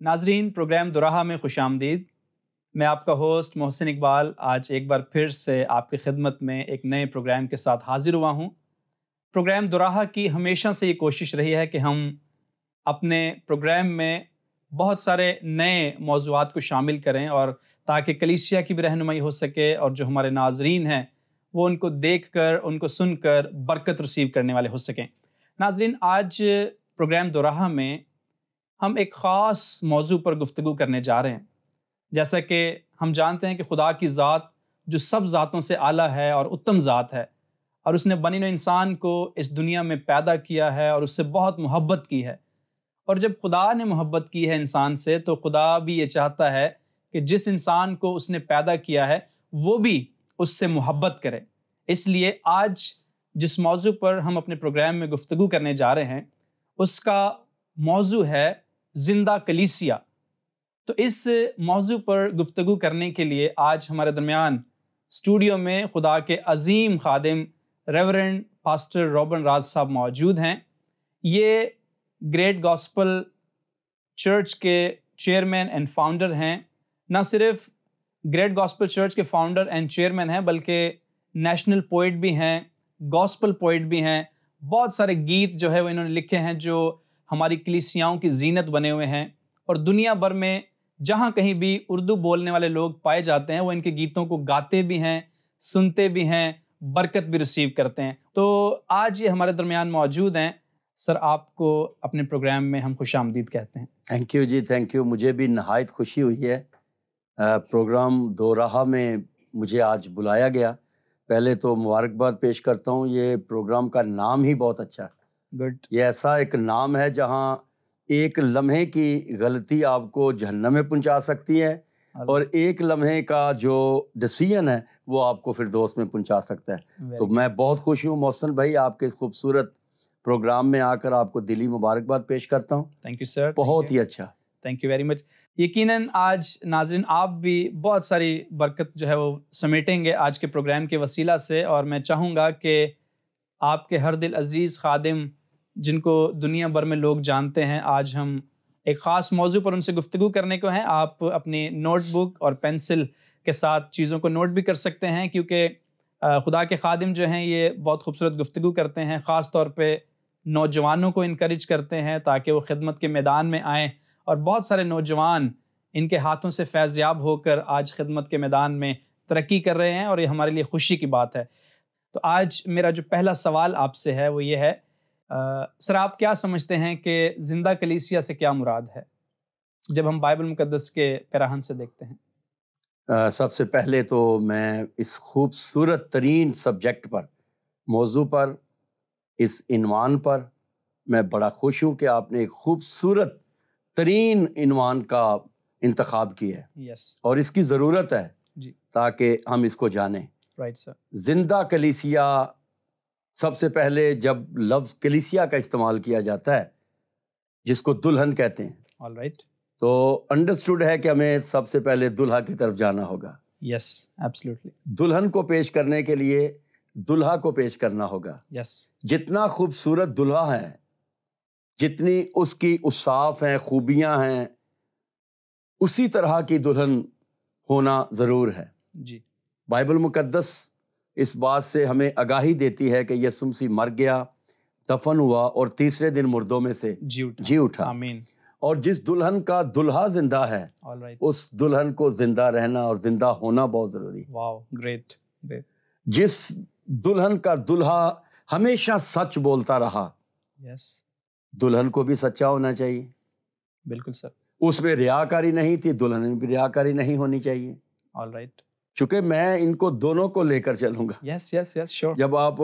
ناظرین، پروگرام دوراہا میں خوش آمدید۔ میں آپ کا ہوسٹ محسن اقبال آج ایک بار پھر سے آپ کی خدمت میں ایک نئے پروگرام کے ساتھ حاضر ہوا ہوں۔ پروگرام دوراہا کی ہمیشہ سے یہ کوشش رہی ہے کہ ہم اپنے پروگرام میں بہت سارے نئے موضوعات کو شامل کریں، اور تاکہ کلیسیا کی بھی رہنمائی ہو سکے اور جو ہمارے ناظرین ہیں وہ ان کو دیکھ کر، ان کو سن کر برکت ریسیو کرنے والے ہو سکیں۔ ناظرین، آج پروگرام دوراہا میں ہم ایک خاص موضوع پر گفتگو کرنے جا رہے ہیں۔ جیسا کہ ہم جانتے ہیں کہ خدا کی ذات جو سب ذاتوں سے اعلیٰ ہے اور اتم ذات ہے، اور اس نے بنی نوع انسان کو اس دنیا میں پیدا کیا ہے اور اس سے بہت محبت کی ہے۔ اور جب خدا نے محبت کی ہے انسان سے، تو خدا بھی یہ چاہتا ہے کہ جس انسان کو اس نے پیدا کیا ہے وہ بھی اس سے محبت کرے۔ اس لیے آج جس موضوع پر ہم اپنے پروگرام میں گفتگو کرنے جا رہے ہیں، اس کا موضوع ہے زندہ کلیسیا۔ تو اس موضوع پر گفتگو کرنے کے لیے آج ہمارے درمیان اسٹوڈیو میں خدا کے عظیم خادم ریورنڈ پاسٹر روبن راز صاحب موجود ہیں۔ یہ گریٹ گاسپل چرچ کے چیئرمین اینڈ فاؤنڈر ہیں۔ نہ صرف گریٹ گاسپل چرچ کے فاؤنڈر اینڈ چیئرمین ہیں، بلکہ نیشنل پوئٹ بھی ہیں، گاسپل پوئٹ بھی ہیں۔ بہت سارے گیت جو ہے وہ انہوں نے لکھے ہیں جو ہماری کلیسیاؤں کی زینت بنے ہوئے ہیں، اور دنیا بھر میں جہاں کہیں بھی اردو بولنے والے لوگ پائے جاتے ہیں وہ ان کے گیتوں کو گاتے بھی ہیں، سنتے بھی ہیں، برکت بھی ریسیو کرتے ہیں۔ تو آج یہ ہمارے درمیان موجود ہیں۔ سر، آپ کو اپنے پروگرام میں ہم خوش آمدید کہتے ہیں۔ تھینک یو جی، تھینک یو۔ مجھے بھی نہایت خوشی ہوئی ہے پروگرام دوراہا میں مجھے آج بلایا گیا۔ پہلے تو مبارکباد پیش کرتا ہوں، یہ پروگرام کا نام ہی بہت اچھا ہے۔ گڈ۔ یہ ایسا ایک نام ہے جہاں ایک لمحے کی غلطی آپ کو جہنم میں پہنچا سکتی ہے، اور ایک لمحے کا جو ڈیسیژن ہے وہ آپ کو فردوس میں پہنچا سکتا ہے۔ تو میں بہت خوش ہوں محسن بھائی، آپ کے اس خوبصورت پروگرام میں آ کر آپ کو دلی مبارکباد پیش کرتا ہوں۔ تھینک یو سر، بہت ہی اچھا، تھینک یو ویری مچ۔ یقیناً آج ناظرین آپ بھی بہت ساری برکت جو ہے وہ سمیٹیں گے آج کے پروگرام کے وسیلہ سے، اور میں چاہوں گا کہ آپ کے ہر دل عزیز خادم جن کو دنیا بھر میں لوگ جانتے ہیں، آج ہم ایک خاص موضوع پر ان سے گفتگو کرنے کو ہیں۔ آپ اپنی نوٹ بک اور پینسل کے ساتھ چیزوں کو نوٹ بھی کر سکتے ہیں، کیونکہ خدا کے خادم جو ہیں یہ بہت خوبصورت گفتگو کرتے ہیں، خاص طور پہ نوجوانوں کو انکریج کرتے ہیں تاکہ وہ خدمت کے میدان میں آئیں، اور بہت سارے نوجوان ان کے ہاتھوں سے فیض یاب ہو کر آج خدمت کے میدان میں ترقی کر رہے ہیں، اور یہ ہمارے لیے خوشی کی بات ہے۔ تو آج میرا جو پہلا سوال آپ سے ہے وہ یہ ہے، سر آپ کیا سمجھتے ہیں کہ زندہ کلیسیا سے کیا مراد ہے جب ہم بائبل مقدس کے پیراہن سے دیکھتے ہیں؟ سب سے پہلے تو میں اس خوبصورت ترین سبجیکٹ پر، موضوع پر، اس عنوان پر میں بڑا خوش ہوں کہ آپ نے ایک خوبصورت ترین عنوان کا انتخاب کیا ہے۔ یس، اور اس کی ضرورت ہے جی، تاکہ ہم اس کو جانیں۔ Right sir. زندہ کلیسیا، سب سے پہلے جب لفظ کلیسیا کا استعمال کیا جاتا ہے جس کو دلہن کہتے ہیں، آل رائٹ، تو انڈرسٹوڈ ہے کہ ہمیں سب سے پہلے دلہا کی طرف جانا ہوگا۔ یس، ایبسلیوٹلی، دلہن کو پیش کرنے کے لیے دلہا کو پیش کرنا ہوگا۔ یس، جتنا خوبصورت دلہا ہے، جتنی اس کی اوصاف ہیں، خوبیاں ہیں، اسی طرح کی دلہن ہونا ضرور ہے۔ جی، بائبل مقدس اس بات سے ہمیں آگاہی دیتی ہے کہ یسوع مسیح مر گیا، دفن ہوا، اور تیسرے دن مردوں میں سے جی اٹھا۔ آمین، اور جس دلہن کا دلہا زندہ ہے، آل رائٹ، اس دلہن کو زندہ رہنا اور زندہ ہونا بہت ضروری ہے۔ واو، گریٹ، گریٹ، جس دلہن کا دلہا ہمیشہ سچ بولتا رہا، یس، دلہن کو بھی سچا ہونا چاہیے۔ بالکل سر، اس میں ریاکاری نہیں تھی، دلہن میں بھی ریاکاری نہیں ہونی چاہیے۔ آل رائٹ، چونکہ میں ان کو دونوں کو لے کر چلوں گا۔ یس یس یس، شیور، جب آپ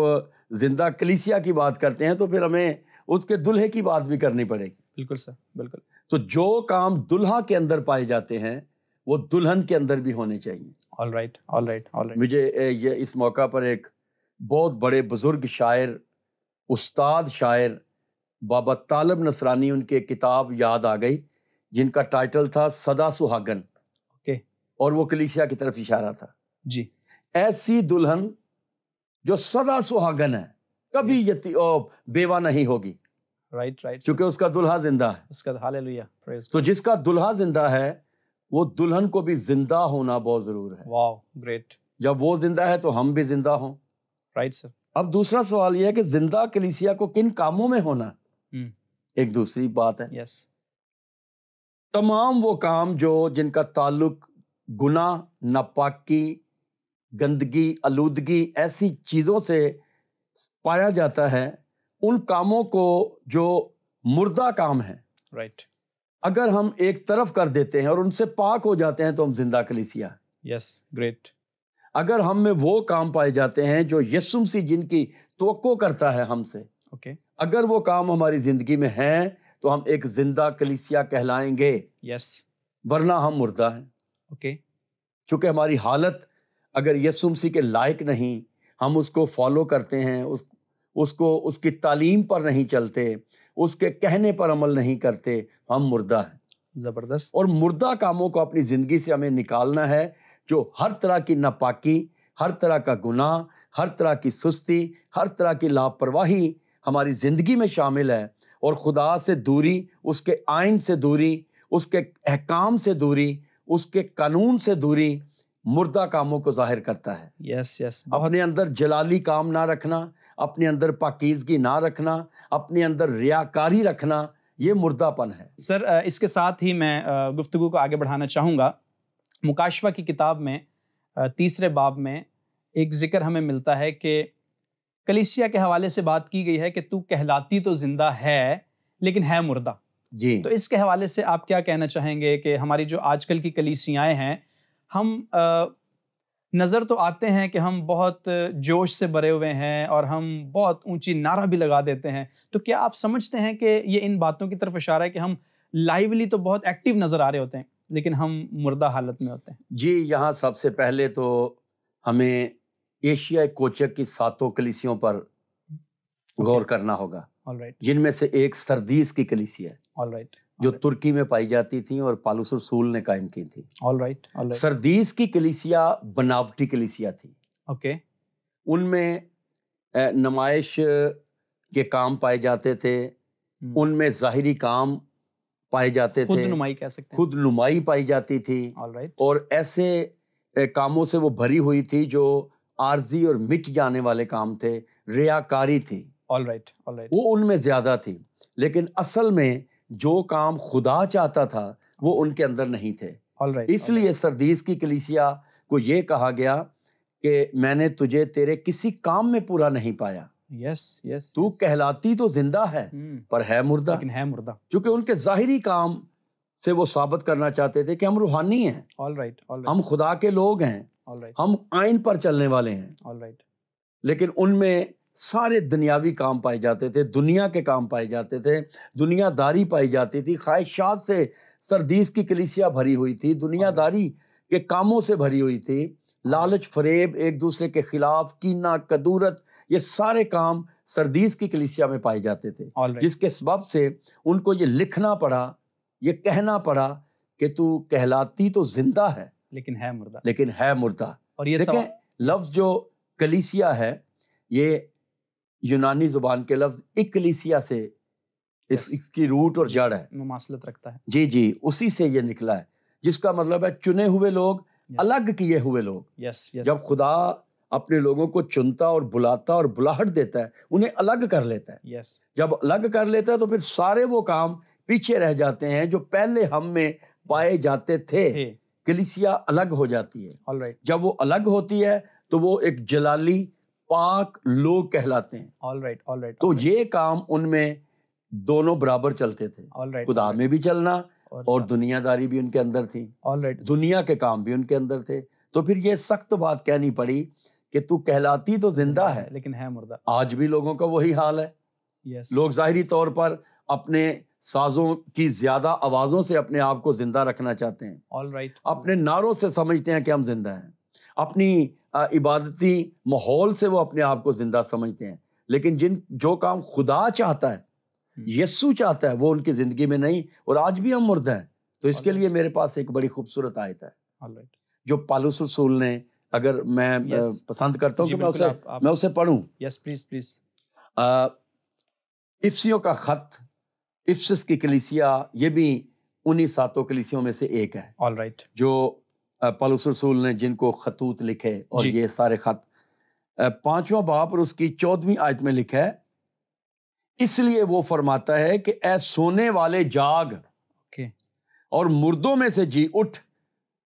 زندہ کلیسیا کی بات کرتے ہیں تو پھر ہمیں اس کے دلہے کی بات بھی کرنی پڑے گی۔ بالکل سر، بالکل، تو جو کام دلہا کے اندر پائے جاتے ہیں وہ دلہن کے اندر بھی ہونے چاہیے۔ All right, all right, all right, مجھے یہ اس موقع پر ایک بہت بڑے بزرگ شاعر، استاد شاعر بابا طالب نصرانی، ان کی کتاب یاد آ گئی جن کا ٹائٹل تھا سدا سہاگن، اوکے، اور وہ کلیسیا کی طرف اشارہ تھا۔ جی، ایسی دلہن جو سدا سہاگن ہے، کبھی بیوہ نہیں ہوگی، رائٹ رائٹ کیونکہ اس کا دلہا زندہ ہے. اس کا ہاللیلویا پریز تو جس کا دلہا زندہ ہے وہ دلہن کو بھی زندہ ہونا بہت ضرور ہے. واو گریٹ. جب وہ زندہ ہے تو ہم بھی زندہ ہوں. Right sir. اب دوسرا سوال یہ ہے کہ زندہ کلیسیا کو کن کاموں میں ہونا؟ ایک دوسری بات ہے. یس. تمام وہ کام جن کا تعلق گناہ، ناپاکی، گندگی، آلودگی ایسی چیزوں سے پایا جاتا ہے، ان کاموں کو جو مردہ کام ہیں، رائٹ، اگر ہم ایک طرف کر دیتے ہیں اور ان سے پاک ہو جاتے ہیں تو ہم زندہ کلیسیا. یس گریٹ. اگر ہم میں وہ کام پائے جاتے ہیں جو یسوع مسیح جن کی توقع کرتا ہے ہم سے، اوکے، اگر وہ کام ہماری زندگی میں ہیں تو ہم ایک زندہ کلیسیا کہلائیں گے. یس. ورنہ ہم مردہ ہیں. اوکے. چونکہ ہماری حالت اگر یسوع مسیح کے لائق نہیں، ہم اس کو فالو کرتے ہیں، اس کی تعلیم پر نہیں چلتے، اس کے کہنے پر عمل نہیں کرتے، ہم مردہ ہیں. زبردست. اور مردہ کاموں کو اپنی زندگی سے ہمیں نکالنا ہے، جو ہر طرح کی ناپاکی، ہر طرح کا گناہ، ہر طرح کی سستی، ہر طرح کی لاپرواہی ہماری زندگی میں شامل ہے، اور خدا سے دوری، اس کے آئین سے دوری، اس کے احکام سے دوری، اس کے قانون سے دوری مردہ کاموں کو ظاہر کرتا ہے. یس یس. اپنے اندر جلالی کام نہ رکھنا، اپنے اندر پاکیزگی نہ رکھنا، اپنے اندر ریاکاری رکھنا، یہ مردہ پن ہے. سر اس کے ساتھ ہی میں گفتگو کو آگے بڑھانا چاہوں گا. مکاشفہ کی کتاب میں 3 باب میں ایک ذکر ہمیں ملتا ہے کہ کلیسیا کے حوالے سے بات کی گئی ہے کہ تو کہلاتی تو زندہ ہے لیکن ہے مردہ. جی. تو اس کے حوالے سے آپ کیا کہنا چاہیں گے کہ ہماری جو آج کل کی کلیسیائیں ہیں، ہم نظر تو آتے ہیں کہ ہم بہت جوش سے بھرے ہوئے ہیں اور ہم بہت اونچی نعرہ بھی لگا دیتے ہیں، تو کیا آپ سمجھتے ہیں کہ یہ ان باتوں کی طرف اشارہ ہے کہ ہم لائیولی تو بہت ایکٹیو نظر آ رہے ہوتے ہیں لیکن ہم مردہ حالت میں ہوتے ہیں؟ جی، یہاں سب سے پہلے تو ہمیں ایشیا کوچک کی 7 کلیسیوں پر غور کرنا ہوگا، جن میں سے ایک سردیس کی کلیسیا ہے جو ترکی میں پائی جاتی تھی اور پالوس رسول نے قائم کی تھی. سردیس کی کلیسیا بناوٹی کلیسیا تھی. ان میں نمائش کے کام پائے جاتے تھے، ان میں ظاہری کام پائے جاتے تھے، خود نمائی پائی جاتی تھی، اور ایسے کاموں سے وہ بھری ہوئی تھی جو عارضی اور مٹ جانے والے کام تھے، ریاکاری تھی، وہ ان میں زیادہ تھی. لیکن اصل میں جو کام خدا چاہتا تھا وہ ان کے اندر نہیں تھے. اس لیے سردیس کی کلیسیا کو یہ کہا گیا کہ میں نے تجھے تیرے کسی کام میں پورا نہیں پایا. تو کہلاتی تو زندہ ہے پر ہے مردہ. کیونکہ ان کے ظاہری کام سے وہ ثابت کرنا چاہتے تھے کہ ہم روحانی ہیں، ہم خدا کے لوگ ہیں، ہم آئین پر چلنے والے ہیں. لیکن ان میں سارے دنیاوی کام پائے جاتے تھے، دنیا کے کام پائے جاتے تھے، دنیا داری پائی جاتی تھی. خواہشات سے سردیس کی کلیسیا بھری ہوئی تھی، دنیا داری کے کاموں سے بھری ہوئی تھی، لالچ، فریب، ایک دوسرے کے خلاف کینہ، کدورت، یہ سارے کام سردیس کی کلیسیا میں پائے جاتے تھے. جس کے سبب سے ان کو یہ لکھنا پڑا، یہ کہنا پڑا کہ تو کہلاتی تو زندہ ہے لیکن ہے مردہ. اور یہ دیکھیں لفظ جو کلیسیا ہے، یہ یونانی زبان کے لفظ اکلیسیا سے اس کی روٹ اور جڑ ہے، مماثلت رکھتا ہے. جی اسی سے یہ نکلا ہے، جس کا مطلب ہے چنے ہوئے لوگ، الگ کیے ہوئے لوگ. جب خدا اپنے لوگوں کو چنتا اور بلاتا اور بلاہٹ دیتا ہے، انہیں الگ کر لیتا ہے. جب الگ کر لیتا ہے تو پھر سارے وہ کام پیچھے رہ جاتے ہیں جو پہلے ہم میں پائے جاتے تھے. کلیسیا الگ ہو جاتی ہے. جب وہ الگ ہوتی ہے تو وہ ایک جلالی پاک لوگ کہلاتے ہیں. تو یہ کام ان میں دونوں برابر چلتے تھے، خدا میں بھی چلنا اور دنیا داری بھی ان کے اندر تھی، دنیا کے کام بھی ان کے اندر تھے. تو پھر یہ سخت بات کہنی پڑی کہ تو کہلاتی تو زندہ ہے لیکن ہے مردہ. آج بھی لوگوں کا وہی حال ہے. لوگ ظاہری طور پر اپنے سازوں کی زیادہ آوازوں سے اپنے آپ کو زندہ رکھنا چاہتے ہیں، اپنے نعروں سے سمجھتے ہیں کہ ہم زندہ ہیں، اپنی عبادتی ماحول سے وہ اپنے آپ کو زندہ سمجھتے ہیں. لیکن جو کام خدا چاہتا ہے، یسوع چاہتا ہے، وہ ان کی زندگی میں نہیں. اور آج بھی ہم مردہ ہیں. تو اس کے لیے میرے پاس ایک بڑی خوبصورت آیت ہے جو پالوس رسول نے، اگر میں پسند کرتا ہوں کہ میں اسے پڑھوں. پلیز. افسیوں کا خط افسس کی کلیسیا یہ بھی انہی 7 کلیسیوں میں سے ایک ہے آل رائٹ، جو پولس رسول نے جن کو خطوط لکھے اور جی. یہ سارے خط 5واں باب اور اس کی 14ویں آیت میں لکھا ہے، اس لیے وہ فرماتا ہے کہ اے سونے والے جاگ اوکے، اور مردوں میں سے جی اٹھ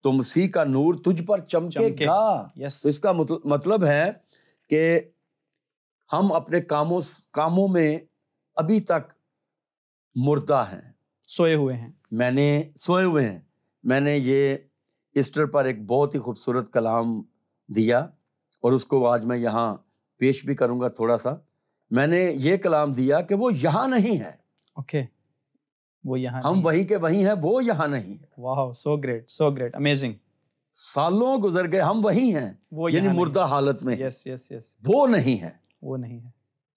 تو مسیح کا نور تجھ پر چمکے گا. یس، تو اس کا مطلب ہے کہ ہم اپنے کاموں میں ابھی تک مردہ ہیں، سوئے ہوئے ہیں. سوئے ہوئے ہیں. میں نے یہ ایسٹر پر ایک بہت ہی خوبصورت کلام دیا اور اس کو آج میں یہاں پیش بھی کروں گا تھوڑا سا. میں نے یہ کلام دیا کہ وہ یہاں نہیں ہے. اوکے، وہ یہاں ہم وہیں کے وہیں ہیں، وہ یہاں نہیں ہے. واو، سو گریٹ، امیزنگ. سالوں گزر گئے، ہم وہیں ہیں، یعنی مردہ حالت میں. یس یس یس، وہ نہیں ہے. وہ نہیں ہے.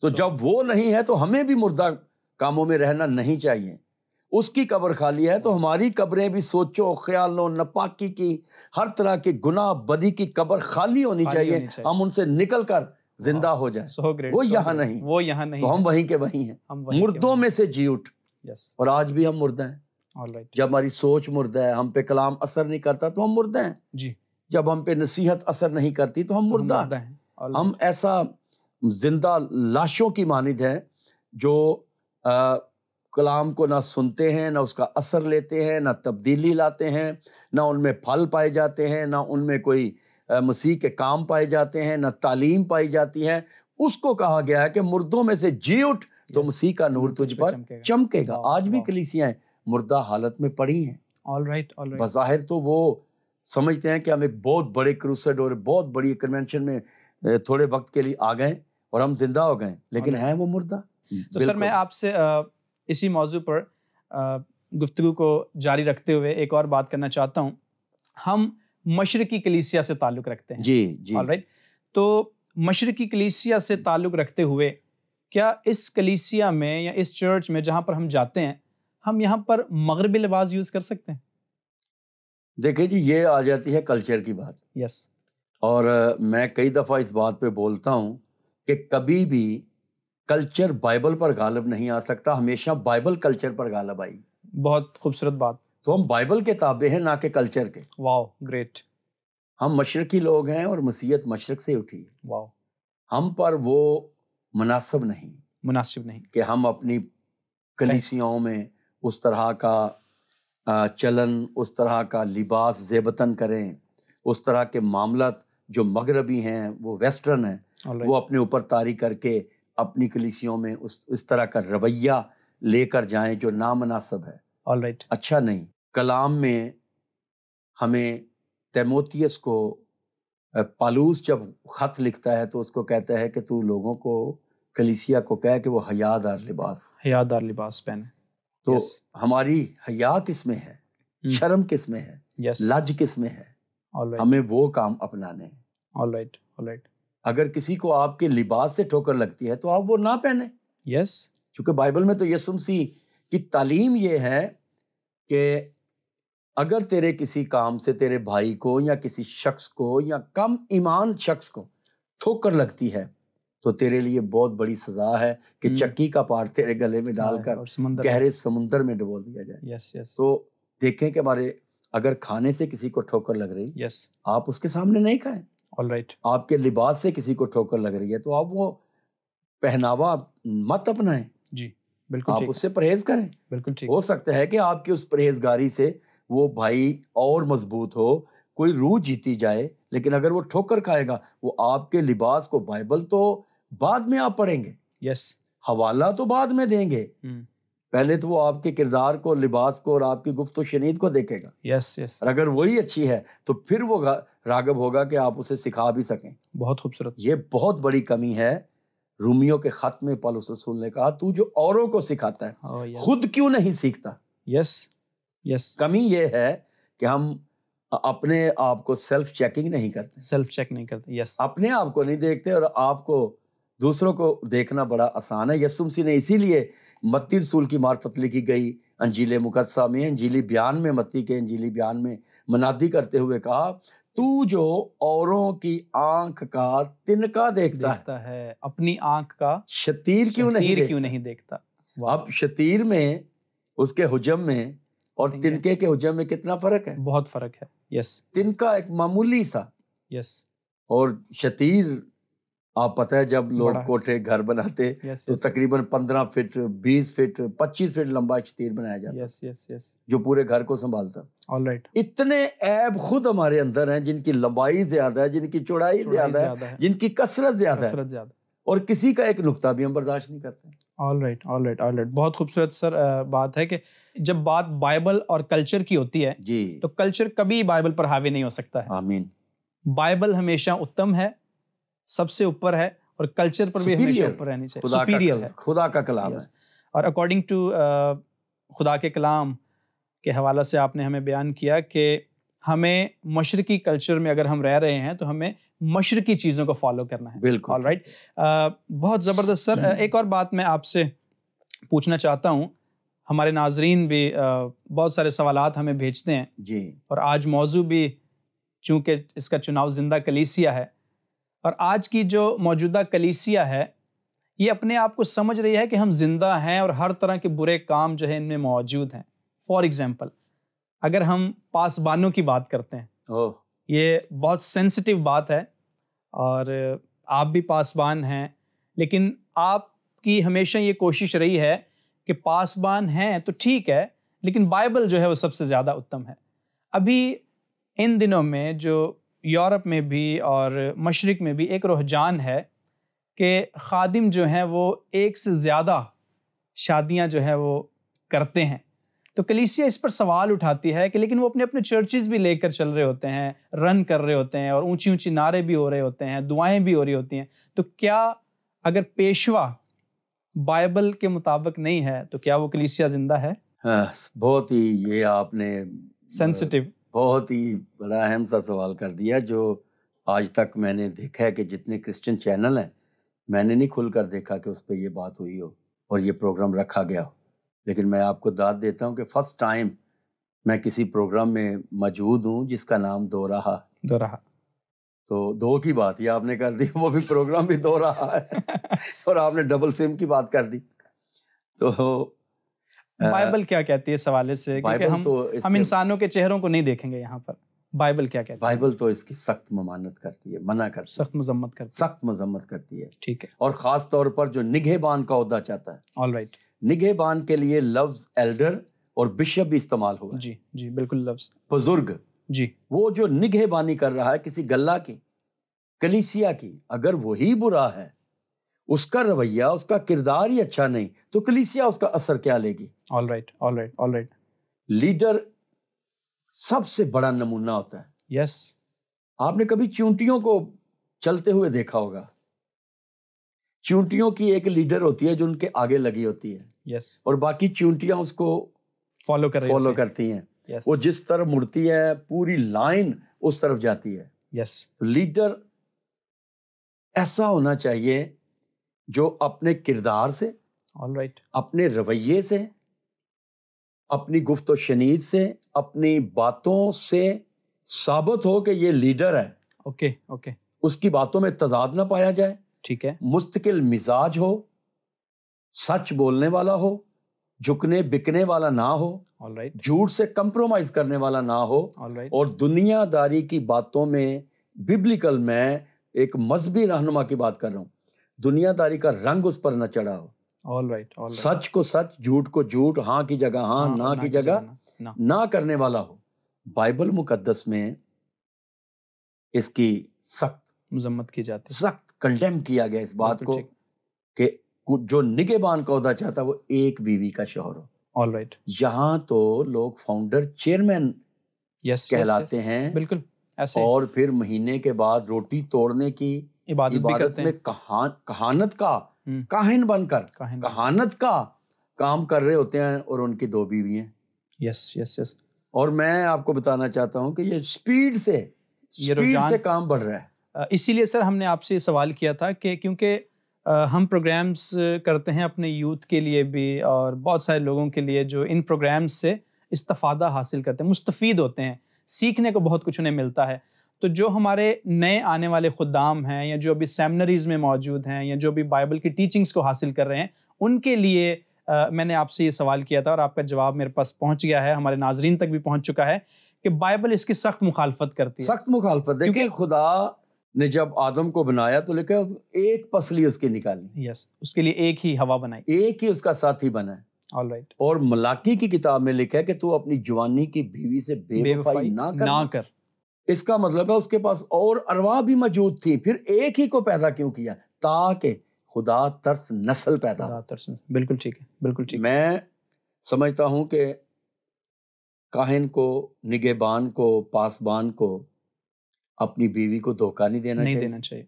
تو جب وہ نہیں ہے تو ہمیں بھی مردہ کاموں میں رہنا نہیں چاہیے. اس کی قبر خالی ہے تو ہماری قبریں بھی سوچو خیالوں ناپاکی کی ہر طرح کے گناہ بدی کی قبر خالی ہونی چاہیے. ہم ان سے نکل کر زندہ ہو جائیں. وہ یہاں نہیں، وہ یہاں نہیں، تو ہم وہیں کے وہیں ہیں. مردوں میں سے جی اٹھ. اور آج بھی ہم مردہ ہیں. جب ہماری سوچ مردہ ہے، ہم پہ کلام اثر نہیں کرتا تو ہم مردہ ہیں. جی. جب ہم پہ نصیحت اثر نہیں کرتی تو ہم مردہ ہیں. ہم ایسا زندہ لاشوں کی مانند ہیں جو کلام کو نہ سنتے ہیں، نہ اس کا اثر لیتے ہیں، نہ تبدیلی لاتے ہیں، نہ ان میں پھل پائے جاتے ہیں، نہ ان میں کوئی مسیح کے کام پائے جاتے ہیں، نہ تعلیم پائی جاتی ہے. اس کو کہا گیا ہے کہ مردوں میں سے جی اٹھ تو مسیح کا نور تجھ پر چمکے گا. آج بھی کلیسیاں مردہ حالت میں پڑی ہیں. All right. بظاہر تو وہ سمجھتے ہیں کہ ہم ایک بہت بڑے کروسیڈ اور بہت بڑی کنونشن میں تھوڑے وقت کے لیے آ گئے اور ہم زندہ ہو گئے، لیکن ہیں وہ مردہ. تو سر میں آپ سے اسی موضوع پر گفتگو کو جاری رکھتے ہوئے ایک اور بات کرنا چاہتا ہوں. ہم مشرقی کلیسیا سے تعلق رکھتے ہیں. جی. All right. تو مشرقی کلیسیا سے تعلق رکھتے ہوئے کیا اس کلیسیا میں یا اس چرچ میں جہاں پر ہم جاتے ہیں ہم یہاں پر مغربی لباس یوز کر سکتے ہیں؟ دیکھیں جی، یہ آ جاتی ہے کلچر کی بات. یس. اور میں کئی دفعہ اس بات پہ بولتا ہوں کہ کبھی بھی کلچر بائبل پر غالب نہیں آ سکتا، ہمیشہ بائبل کلچر پر غالب آئی. بہت خوبصورت بات. تو ہم بائبل کے تابع ہیں، نہ کہ کلچر کے. واو، گریٹ. ہم مشرقی لوگ ہیں اور مسیحیت مشرق سے اٹھی. واو. ہم پر وہ مناسب نہیں کہ ہم اپنی کلیسیوں میں اس طرح کا چلن، اس طرح کا لباس زیبتن کریں، اس طرح کے معاملات جو مغربی ہیں، وہ ویسٹرن ہیں، وہ اپنے اوپر طاری کر کے اپنی کلیسیوں میں اس طرح کا رویہ لے کر جائیں جو نامناسب ہے. اچھا نہیں. کلام میں ہمیں تیموتیس کو پالوس جب خط لکھتا ہے تو اس کو کہتا ہے کہ تو لوگوں کو، کلیسیا کو کہے کہ وہ حیادار لباس پہنے. تو ہماری حیا کس میں ہے، شرم کس میں ہے، لج کس میں ہے، ہمیں وہ کام اپنانے ہیں. اگر کسی کو آپ کے لباس سے ٹھوکر لگتی ہے تو آپ وہ نہ پہنیں. کیونکہ بائبل میں تو یسوع مسیح کی تعلیم یہ ہے کہ اگر تیرے کسی کام سے تیرے بھائی کو یا کسی شخص کو یا کم ایمان شخص کو ٹھوکر لگتی ہے تو تیرے لیے بہت بڑی سزا ہے کہ چکی کا پار تیرے گلے میں ڈال کر گہرے سمندر میں ڈبو دیا جائے. تو دیکھیں کہ ہمارے اگر کھانے سے کسی کو ٹھوکر لگ رہی، آپ اس کے سامنے نہیں کھائیں. آپ کے لباس سے کسی کو ٹھوکر لگ رہی ہے تو آپ وہ پہناوا مت اپنائیں. جی بالکل، آپ اس سے پرہیز کریں. بالکل ٹھیک. ہو سکتا ہے کہ آپ کی اس پرہیزگاری سے وہ بھائی اور مضبوط ہو، کوئی روح جیتی جائے، لیکن اگر وہ ٹھوکر کھائے گا، وہ آپ کے لباس کو، بائبل تو بعد میں آپ پڑھیں گے، حوالہ تو بعد میں دیں گے، پہلے تو وہ آپ کے کردار کو، لباس کو اور آپ کی گفت و شنید کو دیکھے گا. اور اگر وہی اچھی ہے تو پھر وہ راغب ہوگا کہ آپ اسے سکھا بھی سکیں. بہت خوبصورت. یہ بہت بڑی کمی ہے. رومیوں کے خط میں پولس رسول نے کہا تو جو اوروں کو سکھاتا ہے خود کیوں نہیں سیکھتا. کمی یہ ہے کہ ہم اپنے آپ کو سیلف چیکنگ نہیں کرتے. اپنے آپ کو نہیں دیکھتے اور آپ کو، دوسروں کو دیکھنا بڑا آسان ہے. یسوع مسیح نے اسی لیے متی رسول کی معرفت لکھی گئی انجیل مقدسہ میں، انجیلی بیان میں، متی کے انجیلی بیان میں منادی کرتے ہوئے کہا تو جو اوروں کی آنکھ کا تنکا دیکھتا ہے اپنی آنکھ کا شتیر کیوں نہیں دیکھتا. اب شتیر میں اس کے حجم میں اور تنکے کے حجم میں کتنا فرق ہے؟ بہت فرق ہے. یس. تنکا ایک معمولی سا. یس. اور شتیر آپ پتہ ہے جب لوگ کوٹھے گھر بناتے تو تقریباً 15 فٹ 20 فٹ 25 فٹ لمبا شتیر بنایا جاتا جو پورے گھر کو سنبھالتا. اتنے عیب خود ہمارے اندر ہیں جن کی لمبائی زیادہ ہے, جن کی چوڑائی زیادہ ہے, جن کی کثرت زیادہ ہے, اور کسی کا ایک نقطہ بھی ہم برداشت نہیں کرتے. All right. بہت خوبصورت سر بات ہے کہ جب بات بائبل اور کلچر کی ہوتی ہے جی تو کلچر کبھی بائبل پر حاوی نہیں ہو سکتا ہے. آمین. بائبل ہمیشہ اتم ہے, سب سے اوپر ہے, اور کلچر پر بھی ہمیشہ اوپر رہنی چاہیے. سپیریئر ہے, خدا کا کلام ہے. اور اکارڈنگ ٹو خدا کے کلام کے حوالے سے آپ نے ہمیں بیان کیا کہ ہمیں مشرقی کلچر میں اگر ہم رہ رہے ہیں تو ہمیں مشرقی چیزوں کو فالو کرنا ہے. بالکل. All right. بہت زبردست سر. ایک اور بات میں آپ سے پوچھنا چاہتا ہوں, ہمارے ناظرین بھی بہت سارے سوالات ہمیں بھیجتے ہیں جی, اور آج موضوع بھی چونکہ اس کا چناؤ زندہ کلیسیا ہے, اور آج کی جو موجودہ کلیسیا ہے یہ اپنے آپ کو سمجھ رہی ہے کہ ہم زندہ ہیں اور ہر طرح کے برے کام جو ہے ان میں موجود ہیں. فار ایگزامپل اگر ہم پاسبانوں کی بات کرتے ہیں, یہ بہت سینسٹیو بات ہے, اور آپ بھی پاسبان ہیں, لیکن آپ کی ہمیشہ یہ کوشش رہی ہے کہ پاسبان ہیں تو ٹھیک ہے, لیکن بائبل جو ہے وہ سب سے زیادہ اتم ہے. ابھی ان دنوں میں جو یورپ میں بھی اور مشرق میں بھی ایک رجحان ہے کہ خادم جو ہیں وہ ایک سے زیادہ شادیاں جو ہے وہ کرتے ہیں. تو کلیسیا اس پر سوال اٹھاتی ہے کہ لیکن وہ اپنے چرچز بھی لے کر چل رہے ہوتے ہیں, رن کر رہے ہوتے ہیں, اور اونچی اونچی نعرے بھی ہو رہے ہوتے ہیں, دعائیں بھی ہو رہی ہوتی ہیں. تو کیا اگر پیشوا بائبل کے مطابق نہیں ہے تو کیا وہ کلیسیا زندہ ہے؟ بہت ہی یہ آپ نے سینسٹیو, بہت ہی بڑا اہم سا سوال کر دیا, جو آج تک میں نے دیکھا ہے کہ جتنے کرسچن چینل ہیں میں نے نہیں کھل کر دیکھا کہ اس پہ یہ بات ہوئی ہو اور یہ پروگرام رکھا گیا ہو. لیکن میں آپ کو داد دیتا ہوں کہ فرسٹ ٹائم میں کسی پروگرام میں موجود ہوں جس کا نام دو رہا. تو دو کی بات یہ آپ نے کر دی, وہ بھی پروگرام بھی دو رہا ہے اور آپ نے ڈبل سم کی بات کر دی. تو بائبل کیا کہتی ہے اس حوالے سے, کیونکہ ہم انسانوں کے چہروں کو نہیں دیکھیں گے یہاں پر, بائبل کیا کہتی ہے؟ بائبل تو اس کی سخت ممانعت کرتی ہے, منع کرتی ہے, سخت مذمت کرتی ہے. ٹھیک ہے. اور خاص طور پر جو نگہبان کا عہدہ چاہتا ہے. All right. نگہبان کے لیے لفظ ایلڈر اور بشپ بھی استعمال ہوا. جی بالکل, لفظ بزرگ. جی, وہ جو نگہبانی کر رہا ہے کسی گلہ کی, کلیسیا کی, اگر وہی برا ہے, اس کا رویہ اس کا کردار ہی اچھا نہیں, تو کلیسیا اس کا اثر کیا لے گی؟ All right. لیڈر سب سے بڑا نمونہ ہوتا ہے. یس. آپ نے کبھی چونٹیوں کو چلتے ہوئے دیکھا ہوگا. چونٹیوں کی ایک لیڈر ہوتی ہے جو ان کے آگے لگی ہوتی ہے. یس. اور باقی چونٹیاں اس کو فالو کرتی ہیں. وہ جس طرف مڑتی ہے پوری لائن اس طرف جاتی ہے. یس. لیڈر ایسا ہونا چاہیے جو اپنے کردار سے, آل رائٹ, اپنے رویے سے, اپنی گفت و شنید سے, اپنی باتوں سے ثابت ہو کہ یہ لیڈر ہے. اوکے. اس کی باتوں میں تضاد نہ پایا جائے. ٹھیک ہے. مستقل مزاج ہو, سچ بولنے والا ہو, جھکنے بکنے والا نہ ہو, آل رائٹ, جھوٹ سے کمپرومائز کرنے والا نہ ہو, آل رائٹ, اور دنیا داری کی باتوں میں ببلیکل, میں ایک مذہبی رہنما کی بات کر رہا ہوں, دنیا داری کا رنگ اس پر نہ چڑھا ہو. All right. سچ کو سچ, جھوٹ کو جھوٹ, ہاں کی جگہ ہاں, نہ کی جگہ نہ کرنے والا ہو. بائبل مقدس میں اس کی سخت مذمت کی جاتی ہے, سخت کنڈیم کیا گیا اس بات کو کہ جو نگہبان کا عہدہ چاہتا ہے وہ ایک بیوی کا شوہر ہو. All right. یہاں تو لوگ فاؤنڈر چیئرمین کہلاتے ہیں, بالکل ایسے, اور پھر مہینے کے بعد روٹی توڑنے کی عبادت میں کہانت کا کاہن بن کر کہانت کا کام کر رہے ہوتے ہیں, اور ان کی دو بیویاں. یس. اور میں آپ کو بتانا چاہتا ہوں کہ یہ سپیڈ سے کام بڑھ رہا ہے. اسی لیے سر ہم نے آپ سے یہ سوال کیا تھا کہ کیونکہ ہم پروگرامز کرتے ہیں اپنے یوتھ کے لیے بھی, اور بہت سارے لوگوں کے لیے جو ان پروگرامز سے استفادہ حاصل کرتے ہیں, مستفید ہوتے ہیں, سیکھنے کو بہت کچھ انہیں ملتا ہے. تو جو ہمارے نئے آنے والے خدام ہیں, یا جو ابھی سیمنریز میں موجود ہیں, یا جو بھی بائبل کی ٹیچنگز کو حاصل کر رہے ہیں, ان کے لیے میں نے آپ سے یہ سوال کیا تھا اور آپ کا جواب میرے پاس پہنچ گیا ہے, ہمارے ناظرین تک بھی پہنچ چکا ہے کہ بائبل اس کی سخت مخالفت کرتی ہے. سخت مخالفت. دیکھیں خدا نے جب آدم کو بنایا تو لکھا ایک پسلی اس کی نکالی. یس, اس کے لیے ایک ہی ہوا بنائی, ایک ہی اس کا ساتھی بنا ہے. All right. اور ملاکی کی کتاب میں لکھا ہے کہ تو اپنی جوانی کی بیوی سے بے وفائی نہ کر. اس کا مطلب ہے اس کے پاس اور ارواح بھی موجود تھی, پھر ایک ہی کو پیدا کیوں کیا؟ تاکہ خدا ترس نسل پیدا ہو. بالکل ٹھیک ہے, بالکل ٹھیک. میں سمجھتا ہوں کہ کاہن کو, نگہبان کو, پاسبان کو اپنی بیوی کو دھوکہ نہیں دینا چاہیے.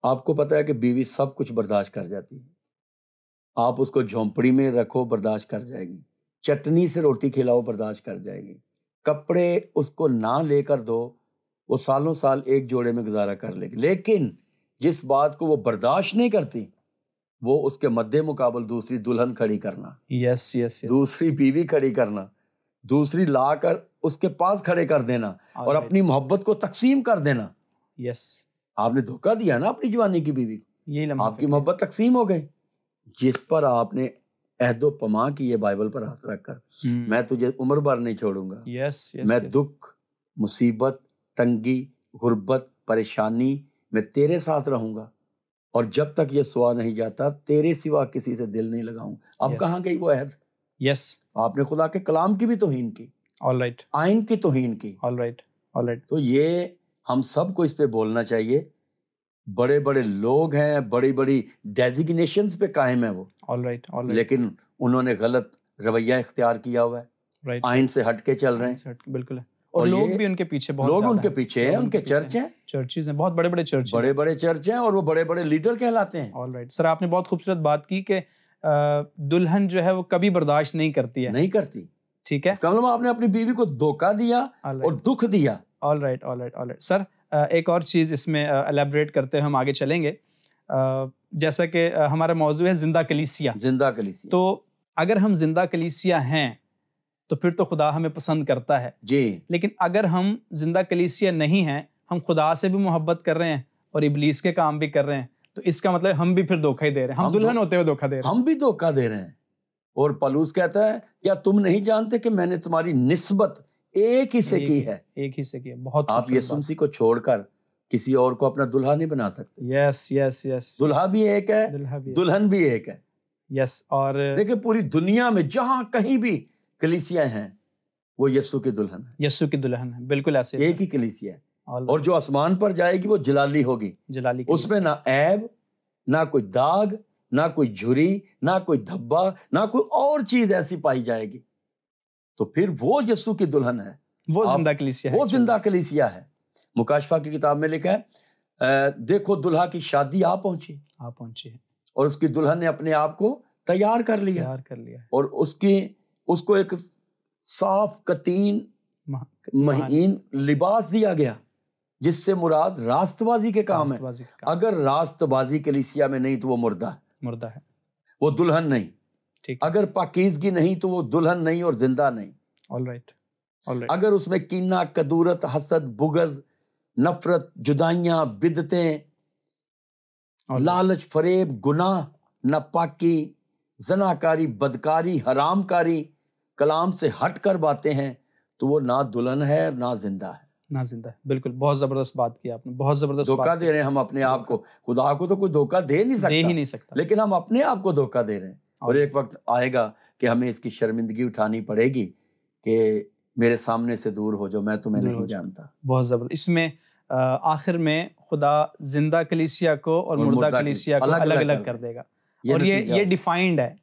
آپ کو پتہ ہے کہ بیوی سب کچھ برداشت کر جاتی ہے. آپ اس کو جھونپڑی میں رکھو برداشت کر جائے گی, چٹنی سے روٹی کھلاؤ برداشت کر جائے گی, کپڑے اس کو نہ لے کر دو وہ سالوں سال ایک جوڑے میں گزارا کر لے گی. لیکن جس بات کو وہ برداشت نہیں کرتی وہ اس کے مد مقابل دوسری دلہن کھڑی کرنا, دوسری بیوی کھڑی کرنا, دوسری لا کر اس کے پاس کھڑے کر دینا اور اپنی محبت کو تقسیم کر دینا. آپ نے دھوکہ دیا نا اپنی جوانی کی بیوی کو, آپ کی محبت تقسیم ہو گئی. جس پر آپ نے عہد و پما کی ہے بائبل پر ہاتھ رکھ کر, میں تجھے عمر بھر نہیں چھوڑوں گا. میں دکھ, مصیبت, تنگی, غربت, پریشانی میں تیرے ساتھ رہوں گا, اور جب تک یہ سوا نہیں جاتا تیرے سوا کسی سے دل نہیں لگاؤں. اب کہاں گئی وہ عہد؟ آپ نے خدا کے کلام کی بھی توہین کی, آئین کی توہین کی. تو یہ ہم سب کو اس پہ بولنا چاہیے. بڑے بڑے لوگ ہیں, بڑی بڑی ڈیزیگنیشنز پہ قائم ہیں وہ, لیکن انہوں نے غلط رویہ اختیار کیا ہوا ہے, آئین سے ہٹ کے چل رہے ہیں. بالکل ہے. اور لوگ بھی ان کے پیچھے بہت لوگ ان کے پیچھے ہیں, ان کے چرچ ہیں, چرچز ہیں, بہت بڑے بڑے چرچ, بڑے بڑے چرچ ہیں, اور وہ بڑے بڑے لیڈر کہلاتے ہیں. آلرائٹ سر, آپ نے بہت خوبصورت بات کی کہ دلہن جو ہے وہ کبھی برداشت نہیں کرتی ہے. نہیں کرتی. ٹھیک ہے, اس کا مطلب آپ نے اپنی بیوی کو دھوکہ دیا اور دکھ دیا. آلرائٹ سر, ایک اور چیز اس میں الیبریٹ کرتے ہوئے ہم آگے چلیں گے. جیسا کہ ہمارا موضوع ہے زندہ کلیسیا. زندہ کلیسیا. تو اگر ہم زندہ کلیسیا ہیں تو پھر تو خدا ہمیں پسند کرتا ہے. جی. لیکن اگر ہم زندہ کلیسیا نہیں ہیں, ہم خدا سے بھی محبت کر رہے ہیں اور ابلیس کے کام بھی کر رہے ہیں, تو اس کا مطلب ہم بھی پھر دھوکہ ہی دے رہے ہیں, ہم دلہن ہوتے ہوئے دھوکہ دے رہے ہیں. ہم بھی دھوکہ دے رہے ہیں. اور پولس کہتا ہے کیا تم نہیں جانتے کہ میں نے تمہاری نسبت ایک ہی سے کی ہے. ایک ہی سے کی ہے. بہت آپ یسوع مسیح کو چھوڑ کر کسی اور کو اپنا دلہا نہیں بنا سکتے. یس. دلہا بھی ایک ہے, دلہن بھی ایک ہے. یس. اور دیکھیں پوری دنیا میں جہاں کہیں بھی کلیسیاں ہیں وہ یسوع کی دلہن ہے. یسوع کی دلہن ہے, بالکل ایسے ایک ہی کلیسیا ہے. اور جو آسمان پر جائے گی وہ جلالی ہوگی, اس میں نہ عیب, نہ کوئی داغ, نہ کوئی جھری, نہ کوئی دھبا, نہ کوئی اور چیز ایسی پائی جائے گی. تو پھر وہ یسوع کی دلہن ہے, وہ زندہ کلیسیا ہے. وہ زندہ کلیسیا ہے. مکاشفہ کی کتاب میں لکھا ہے دیکھو دلہا کی شادی آ پہنچی ہے, اور اس کی دلہن نے اپنے آپ کو تیار کر لیا, اور اس کو ایک صاف قطین مہین لباس دیا گیا جس سے مراد راست بازی کے کام ہے. اگر راست بازی کلیسیا میں نہیں تو وہ مردہ ہے, وہ دلہن نہیں. اگر پاکیزگی نہیں تو وہ دلہن نہیں اور زندہ نہیں. اگر اس میں کینہ, کدورت, حسد, بغض, نفرت, جدائیاں, بدعتیں, لالچ, فریب, گناہ, ناپاکی, زناکاری, بدکاری, حرام کاری, کلام سے ہٹ کر باتیں ہیں, تو وہ نہ دلہن ہے نہ زندہ ہے. بالکل. بہت زبردست بات کی آپ نے, بہت زبردست. دھوکہ دے رہے ہیں ہم اپنے آپ کو. خدا کو تو کوئی دھوکہ دے ہی نہیں سکتا, لیکن ہم اپنے آپ کو دھوکہ دے رہے ہیں. اور ایک وقت آئے گا کہ ہمیں اس کی شرمندگی اٹھانی پڑے گی کہ میرے سامنے سے دور ہو جو, میں تمہیں نہیں جانتا. بہت زبردست. اس میں آخر میں خدا زندہ کلیسیا کو اور مردہ کلیسیا کو الگ الگ کر دے گا, اور یہ ڈیفائنڈ ہے,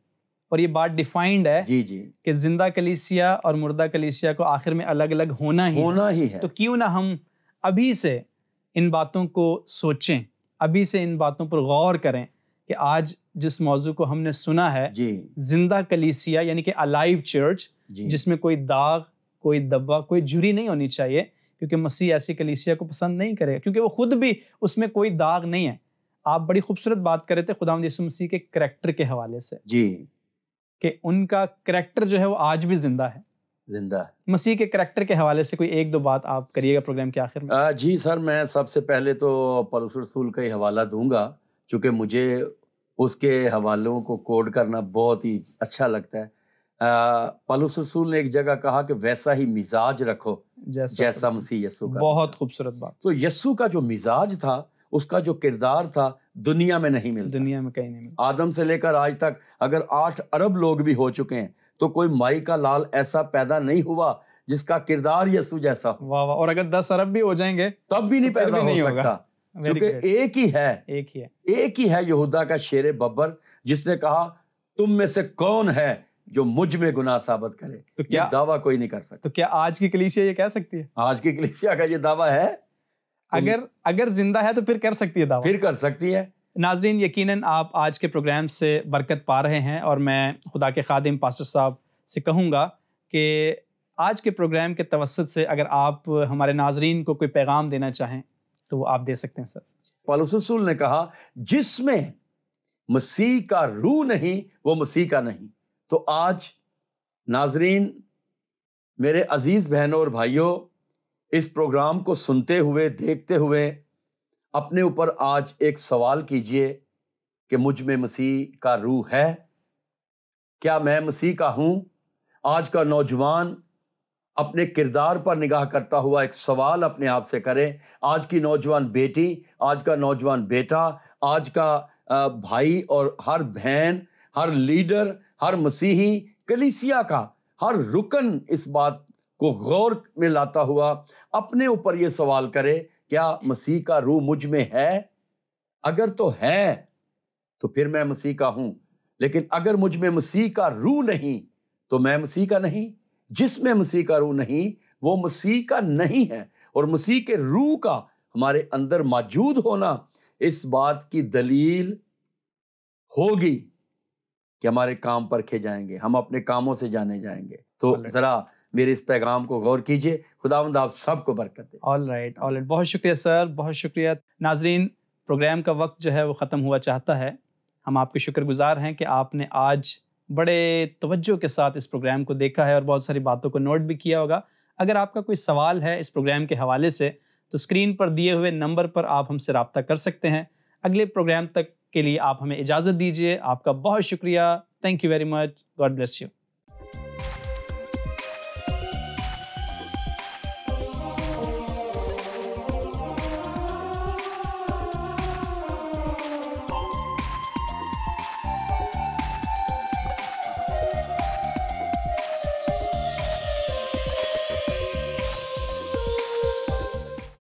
اور یہ بات ڈیفائنڈ ہے کہ زندہ کلیسیا اور مردہ کلیسیا کو آخر میں الگ الگ ہونا ہی ہے. تو کیوں نہ ہم ابھی سے ان باتوں کو سوچیں, ابھی سے ان باتوں پر غور کریں کہ آج جس موضوع کو ہم نے سنا ہے, زندہ کلیسیا یعنی کہ الائیو چرچ, جس میں کوئی داغ, کوئی دبا, کوئی جھری نہیں ہونی چاہیے, کیونکہ مسیح ایسی کلیسیا کو پسند نہیں کرے, کیونکہ وہ خود بھی اس میں کوئی داغ نہیں ہے. آپ بڑی خوبصورت بات کر رہے تھے خداوند یسوع مسیح کے کریکٹر کے حوالے سے, کہ ان کا کریکٹر جو ہے وہ آج بھی زندہ ہے. مسیح کے کریکٹر کے حوالے سے کوئی ایک دو بات آپ کریے گا پروگرام کے آخر میں. جی سر, میں سب سے پہلے تو پولس رسول کا ہی حوالہ دوں گا, چونکہ مجھے اس کے حوالوں کو کوڈ کرنا بہت ہی اچھا لگتا ہے۔ پالوس رسول نے ایک جگہ کہا کہ ویسا ہی مزاج رکھو جیسا مسیح یسوع کا۔ بہت خوبصورت بات۔ تو یسوع کا جو مزاج تھا، اس کا جو کردار تھا، دنیا میں نہیں ملتا، دنیا میں کہیں نہیں ملتا۔ آدم سے لے کر آج تک اگر 8 ارب لوگ بھی ہو چکے ہیں تو کوئی مائی کا لال ایسا پیدا نہیں ہوا جس کا کردار یسوع جیسا ہو۔ واہ واہ، اور اگر 10 ارب بھی ہو جائیں گے تب بھی نہیں پیدا ہو سکتا، کیونکہ ایک ہی ہے یہودا کا شیر ببر جس نے کہا تم میں سے کون ہے جو مجھ میں گناہ ثابت کرے۔ تو کیا دعویٰ کوئی نہیں کر سکتا۔ تو کیا آج کی کلیسیا یہ کہہ سکتی ہے؟ آج کی کلیسیا کا یہ دعویٰ ہے، اگر زندہ ہے تو پھر کر سکتی ہے دعویٰ، پھر کر سکتی ہے۔ ناظرین، یقیناً آپ آج کے پروگرام سے برکت پا رہے ہیں، اور میں خدا کے خادم پاسٹر صاحب سے کہوں گا کہ آج کے پروگرام کے توسط سے اگر آپ ہمارے ناظرین کو کوئی پیغام دینا چاہیں تو وہ آپ دے سکتے ہیں سر۔ پالوس رسول نے کہا جس میں مسیح کا روح نہیں وہ مسیح کا نہیں۔ تو آج ناظرین، میرے عزیز بہنوں اور بھائیوں، اس پروگرام کو سنتے ہوئے دیکھتے ہوئے اپنے اوپر آج ایک سوال کیجئے کہ مجھ میں مسیح کا روح ہے؟ کیا میں مسیح کا ہوں؟ آج کا نوجوان اپنے کردار پر نگاہ کرتا ہوا ایک سوال اپنے آپ سے کرے۔ آج کی نوجوان بیٹی، آج کا نوجوان بیٹا، آج کا بھائی اور ہر بہن، ہر لیڈر، ہر مسیحی، کلیسیا کا ہر رکن اس بات کو غور میں لاتا ہوا اپنے اوپر یہ سوال کرے، کیا مسیح کا روح مجھ میں ہے؟ اگر تو ہے تو پھر میں مسیح کا ہوں، لیکن اگر مجھ میں مسیح کا روح نہیں تو میں مسیح کا نہیں۔ جس میں مسیح کا روح نہیں وہ مسیح کا نہیں ہے، اور مسیح کے روح کا ہمارے اندر موجود ہونا اس بات کی دلیل ہوگی کہ ہمارے کام پرکھے جائیں گے، ہم اپنے کاموں سے جانے جائیں گے۔ تو ذرا میرے اس پیغام کو غور کیجئے۔ خداوند آپ سب کو برکت دے۔ آل رائٹ، بہت شکریہ سر، بہت شکریہ۔ ناظرین، پروگرام کا وقت جو ہے وہ ختم ہوا چاہتا ہے۔ ہم آپ کے شکر گزار ہیں کہ آپ نے آج بڑے توجہ کے ساتھ اس پروگرام کو دیکھا ہے اور بہت ساری باتوں کو نوٹ بھی کیا ہوگا۔ اگر آپ کا کوئی سوال ہے اس پروگرام کے حوالے سے تو اسکرین پر دیے ہوئے نمبر پر آپ ہم سے رابطہ کر سکتے ہیں۔ اگلے پروگرام تک کے لیے آپ ہمیں اجازت دیجیے۔ آپ کا بہت شکریہ۔ Thank you very much. God bless you.